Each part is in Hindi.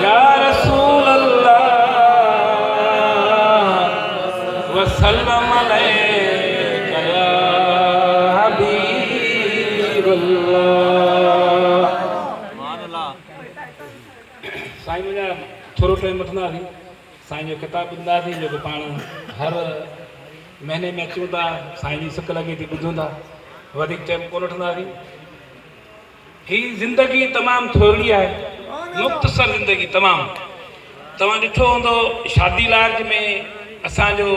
या रसूल अल्लाह वसल्लम अलैका या हबीब अल्लाह। साईं मुंहिंजा थोरो टाइम वठंदासीं, साईं जो किताबु ॿुधंदासीं जेको पाण हर महीने में अचूं था, साईं जी सिक लॻे थी ॿुधूं था, वधीक टाइम कोन वठंदासीं। ही ज़िंदगी तमामु थोरी आहे, मुख़्तसर ज़िंदगी तमामु। तव्हां ॾिठो हूंदो शादी लार्ज में असांजो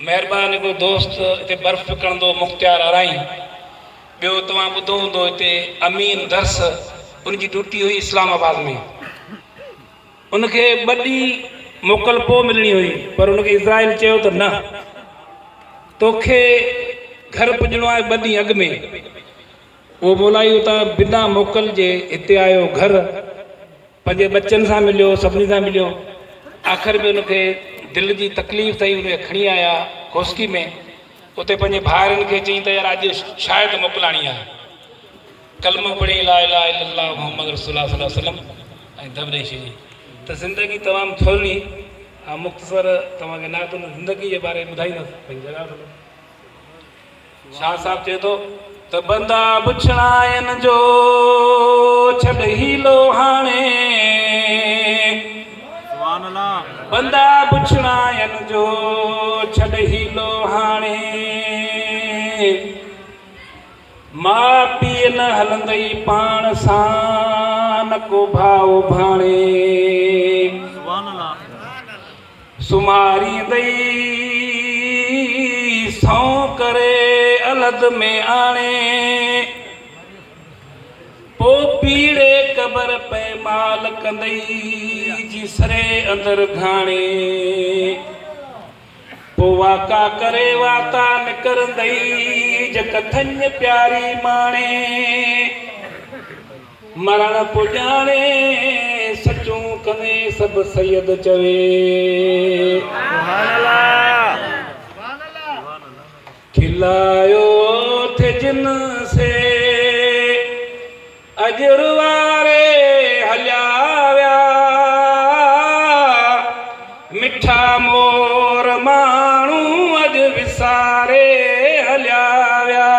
महिरबानी को दोस्त हिते बर्फ़ विकिणंदो मुख़्तियार अराई। ॿियो तव्हां ॿुधो हूंदो हिते अमीन दर्स, उनजी ड्यूटी हुई इस्लामाबाद में। उनखे 2 ॾींहं मोकल पोइ मिलणी हुई, पर उनखे इज़राइल चयो त न, तोखे घर पुॼणो आहे 2 ॾींहं अॻु में। उहो मोलाई उतां बिना मोकल जे हिते आयो घर, पंहिंजे बच्चनि सां मिलियो, सभिनी सां मिलियो। आख़िर में उनखे दिलि जी तकलीफ़ अथई, उनखे खणी आया कोस्की में। उते पंहिंजे भाउरनि खे चई त यार अॼु शायदि मोकिलाणी आहे, कलमो पढ़ी ला इलाहा इल्लल्लाह मुहम्मद रसूलुल्लाह सल्लल्लाहु अलैहि वसल्लम ऐं दम ॾेई छॾी। त ज़िंदगी तमामु थोरी ऐं मुख़्तसर तव्हांखे नात ज़िंदगी जे बारे में ॿुधाईंदुसि। पंहिंजी जॻह ते शाह साहब चए थो त बंदा पुछणायनि जो छॾ हीलो हाणे, बंदा पुछणायनि जो छॾ हीलो हाणे, माउ पीउ न हलंदई पाण सां न को भाउ भाणे, सुम्हारींदई सौं करे अलद में आणे, पोइ पीड़े क़बर पे माल कंदई जी सरे अंदरि घाणे, पोइ वाका करे वाता निकिरंदई जक थञ प्यारी माणे, मरण पुॼाणे सचूं कंदे सभु सैयद चवे, खिलायो थे जिन से अजर वारे हलिया विया, मिठा मोर माण्हू अॼु विसारे हलिया विया,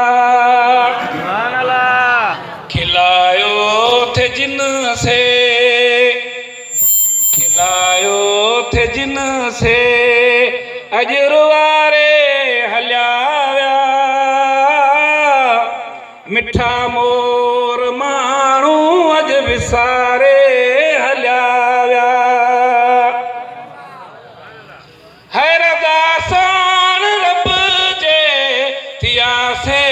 खिलायो थे जिन से, खिलायो थे जिन से अजर वारे हलिया विया, मिठा मोर माण्हू अॼु विसारे हलिया विया, हैरदासान रब जे थियासे